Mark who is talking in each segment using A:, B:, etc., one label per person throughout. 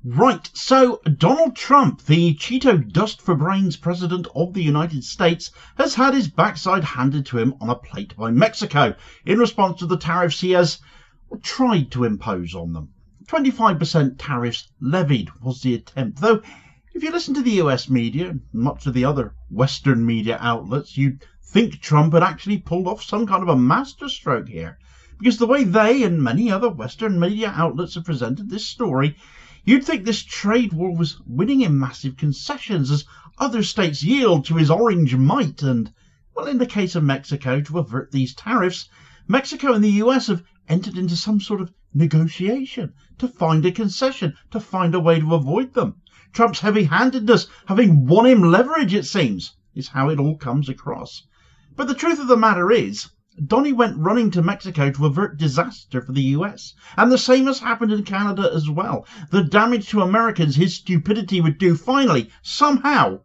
A: Right, so Donald Trump, the Cheeto dust for brains president of the United States, has had his backside handed to him on a plate by Mexico in response to the tariffs he has tried to impose on them. 25% tariffs levied was the attempt, though if you listen to the US media and much of the other Western media outlets, you'd think Trump had actually pulled off some kind of a masterstroke here, because the way they and many other Western media outlets have presented this story, you'd think this trade war was winning him massive concessions as other states yield to his orange might. And, well, in the case of Mexico, to avert these tariffs, Mexico and the US have entered into some sort of negotiation to find a concession, to find a way to avoid them. Trump's heavy-handedness having won him leverage, it seems, is how it all comes across. But the truth of the matter is, Donnie went running to Mexico to avert disaster for the US. And the same has happened in Canada as well. The damage to Americans his stupidity would do finally, somehow,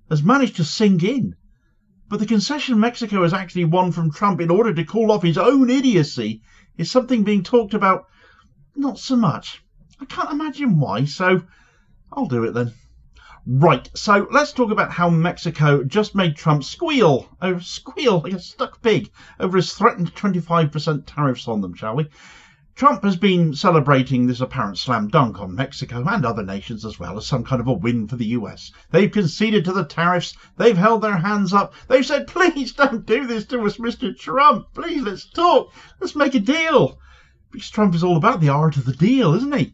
A: has managed to sink in. But the concession Mexico has actually won from Trump in order to call off his own idiocy is something being talked about not so much. I can't imagine why, so I'll do it then. Right, so let's talk about how Mexico just made Trump squeal like a stuck pig over his threatened 25% tariffs on them, shall we? Trump has been celebrating this apparent slam dunk on Mexico and other nations as well as some kind of a win for the US. They've conceded to the tariffs, they've held their hands up, they've said, please don't do this to us, Mr. Trump, please let's talk, let's make a deal. Because Trump is all about the art of the deal, isn't he?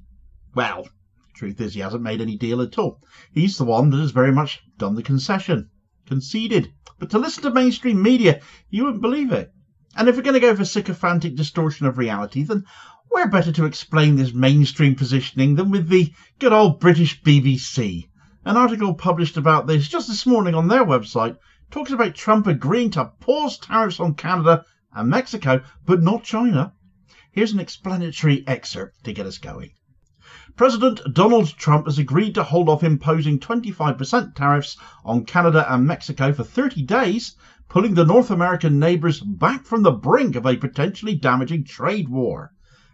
A: Well, truth is, he hasn't made any deal at all. He's the one that has very much done the concession, conceded. But to listen to mainstream media, you wouldn't believe it. And if we're going to go for sycophantic distortion of reality, then where better to explain this mainstream positioning than with the good old British BBC. An article published about this just this morning on their website talks about Trump agreeing to pause tariffs on Canada and Mexico, but not China. Here's an explanatory excerpt to get us going. President Donald Trump has agreed to hold off imposing 25% tariffs on Canada and Mexico for 30 days, pulling the North American neighbours back from the brink of a potentially damaging trade war.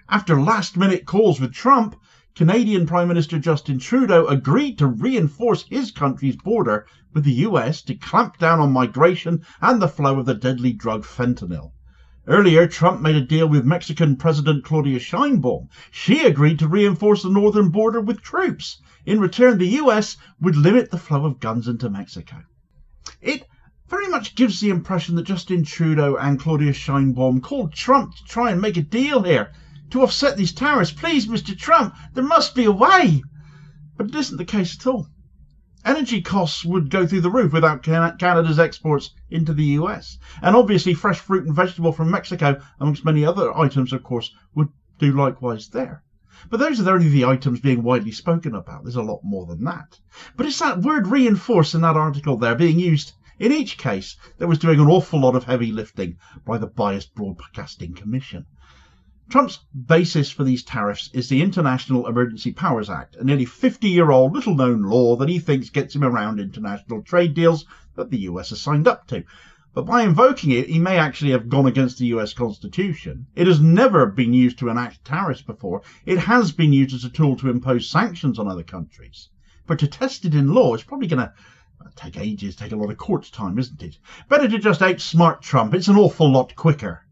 A: After last-minute calls with Trump, Canadian Prime Minister Justin Trudeau agreed to reinforce his country's border with the US to clamp down on migration and the flow of the deadly drug fentanyl. Earlier, Trump made a deal with Mexican President Claudia Sheinbaum. She agreed to reinforce the northern border with troops. In return, the US would limit the flow of guns into Mexico. It very much gives the impression that Justin Trudeau and Claudia Sheinbaum called Trump to try and make a deal here, to offset these tariffs. Please, Mr. Trump, there must be a way. But it isn't the case at all. Energy costs would go through the roof without Canada's exports into the US. And obviously fresh fruit and vegetable from Mexico, amongst many other items, of course, would do likewise there. But those are only the items being widely spoken about. There's a lot more than that. But it's that word reinforce in that article there being used in each case that was doing an awful lot of heavy lifting by the Biased Broadcasting Commission. Trump's basis for these tariffs is the International Emergency Powers Act, a nearly 50-year-old little-known law that he thinks gets him around international trade deals that the US has signed up to. But by invoking it, he may actually have gone against the US Constitution. It has never been used to enact tariffs before. It has been used as a tool to impose sanctions on other countries. But to test it in law is probably going to take ages, take a lot of court time, isn't it? Better to just outsmart Trump. It's an awful lot quicker.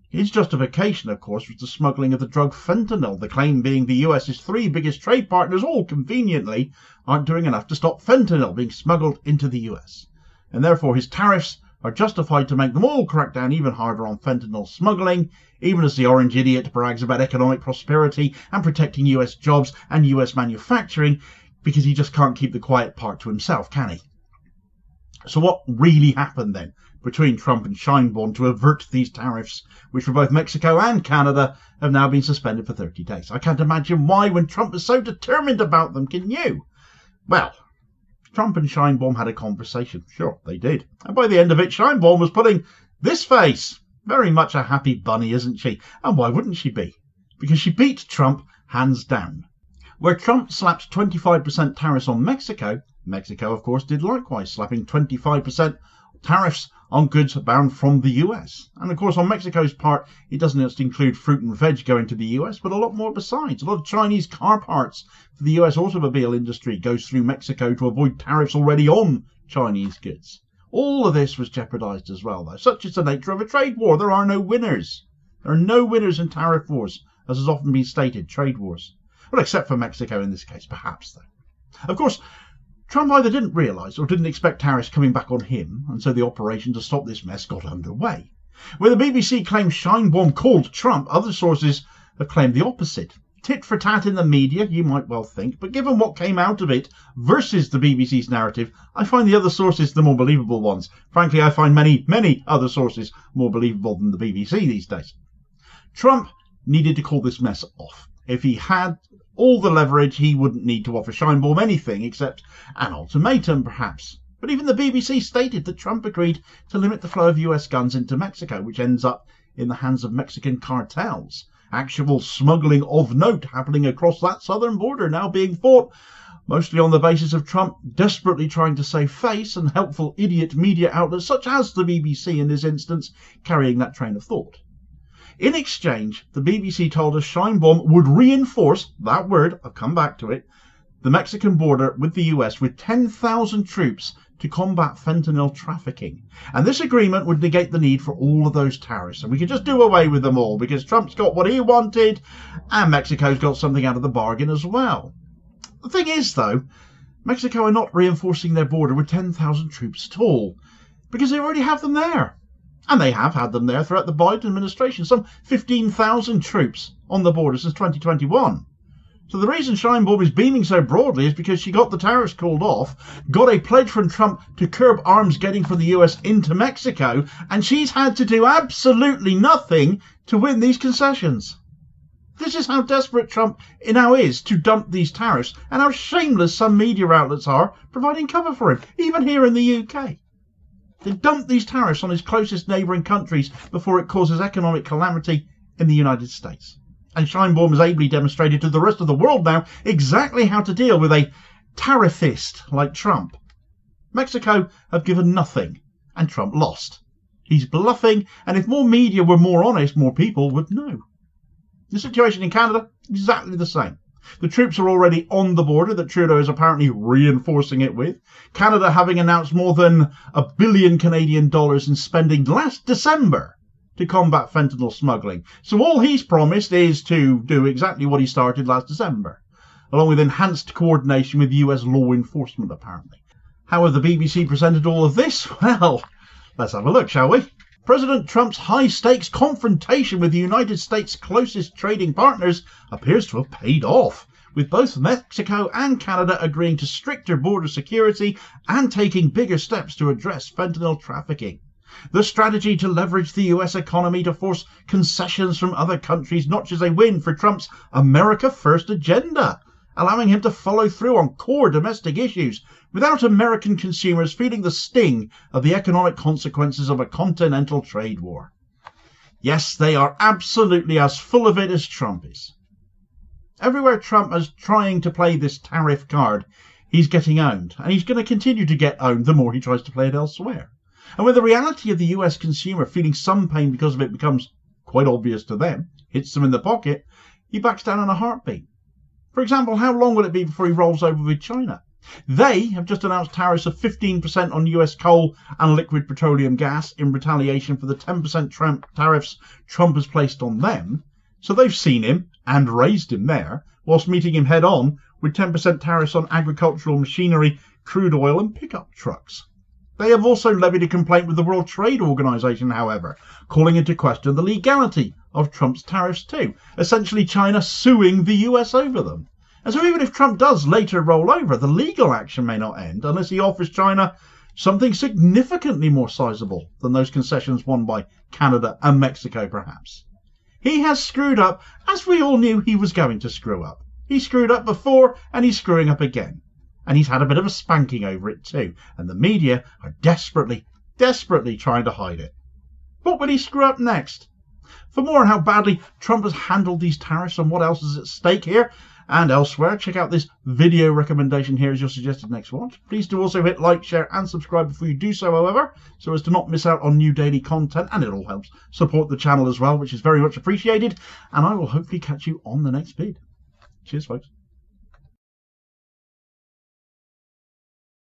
A: His justification, of course, was the smuggling of the drug fentanyl, the claim being the US's three biggest trade partners, all conveniently, aren't doing enough to stop fentanyl being smuggled into the US. And therefore his tariffs are justified to make them all crack down even harder on fentanyl smuggling, even as the orange idiot brags about economic prosperity and protecting US jobs and US manufacturing, because he just can't keep the quiet part to himself, can he? So what really happened then between Trump and Sheinbaum to avert these tariffs, which for both Mexico and Canada have now been suspended for 30 days? I can't imagine why when Trump is so determined about them, can you? Well, Trump and Sheinbaum had a conversation. Sure, they did. And by the end of it, Sheinbaum was putting this face. Very much a happy bunny, isn't she? And why wouldn't she be? Because she beat Trump hands down. Where Trump slapped 25% tariffs on Mexico, Mexico, of course, did likewise, slapping 25% tariffs on goods bound from the US. And of course, on Mexico's part, it doesn't just include fruit and veg going to the US, but a lot more besides. A lot of Chinese car parts for the US automobile industry goes through Mexico to avoid tariffs already on Chinese goods. All of this was jeopardized as well, though. Such is the nature of a trade war. There are no winners. There are no winners in tariff wars, as has often been stated, trade wars. Well, except for Mexico in this case, perhaps, though. Of course, Trump either didn't realise or didn't expect tariffs coming back on him, and so the operation to stop this mess got underway. Where the BBC claims Scheinbaum called Trump, other sources have claimed the opposite. Tit for tat in the media, you might well think, but given what came out of it versus the BBC's narrative, I find the other sources the more believable ones. Frankly, I find many other sources more believable than the BBC these days. Trump needed to call this mess off. If he had all the leverage, he wouldn't need to offer Scheinbaum anything except an ultimatum, perhaps. But even the BBC stated that Trump agreed to limit the flow of US guns into Mexico, which ends up in the hands of Mexican cartels. Actual smuggling of note happening across that southern border now being fought, mostly on the basis of Trump desperately trying to save face and helpful idiot media outlets such as the BBC in this instance carrying that train of thought. In exchange, the BBC told us Scheinbaum would reinforce, that word, I've come back to it, the Mexican border with the US with 10,000 troops to combat fentanyl trafficking. And this agreement would negate the need for all of those tariffs. And we could just do away with them all because Trump's got what he wanted and Mexico's got something out of the bargain as well. The thing is, though, Mexico are not reinforcing their border with 10,000 troops at all because they already have them there. And they have had them there throughout the Biden administration, some 15,000 troops on the border since 2021. So the reason Scheinbaum is beaming so broadly is because she got the tariffs called off, got a pledge from Trump to curb arms getting from the US into Mexico, and she's had to do absolutely nothing to win these concessions. This is how desperate Trump now is to dump these tariffs, and how shameless some media outlets are providing cover for him, even here in the UK. They dump these tariffs on his closest neighbouring countries before it causes economic calamity in the United States. And Scheinbaum has ably demonstrated to the rest of the world now exactly how to deal with a tariffist like Trump. Mexico have given nothing, and Trump lost. He's bluffing, and if more media were more honest, more people would know. The situation in Canada, exactly the same. The troops are already on the border that Trudeau is apparently reinforcing it with. Canada having announced more than $1 billion Canadian in spending last December to combat fentanyl smuggling. So all he's promised is to do exactly what he started last December, along with enhanced coordination with US law enforcement, apparently. How have the BBC presented all of this? Well, let's have a look, shall we? President Trump's high-stakes confrontation with the United States' closest trading partners appears to have paid off, with both Mexico and Canada agreeing to stricter border security and taking bigger steps to address fentanyl trafficking. The strategy to leverage the US economy to force concessions from other countries notches a win for Trump's America First agenda, allowing him to follow through on core domestic issues without American consumers feeling the sting of the economic consequences of a continental trade war. Yes, they are absolutely as full of it as Trump is. Everywhere Trump is trying to play this tariff card, he's getting owned, and he's going to continue to get owned the more he tries to play it elsewhere. And when the reality of the US consumer feeling some pain because of it becomes quite obvious to them, hits them in the pocket, he backs down in a heartbeat. For example, how long will it be before he rolls over with China? They have just announced tariffs of 15% on US coal and liquid petroleum gas in retaliation for the 10% tariffs Trump has placed on them. So they've seen him and raised him there, whilst meeting him head on with 10% tariffs on agricultural machinery, crude oil and pickup trucks. They have also levied a complaint with the World Trade Organization, however, calling into question the legality of Trump's tariffs too, essentially China suing the US over them. And so even if Trump does later roll over, the legal action may not end unless he offers China something significantly more sizable than those concessions won by Canada and Mexico, perhaps. He has screwed up, as we all knew he was going to screw up. He screwed up before, and he's screwing up again. And he's had a bit of a spanking over it too, and the media are desperately trying to hide it. What will he screw up next? For more on how badly Trump has handled these tariffs and what else is at stake here, and elsewhere. Check out this video recommendation here as your suggested next watch. Please do also hit like, share and subscribe before you do so, however, so as to not miss out on new daily content, and it all helps support the channel as well, which is very much appreciated, and I will hopefully catch you on the next vid. Cheers, folks.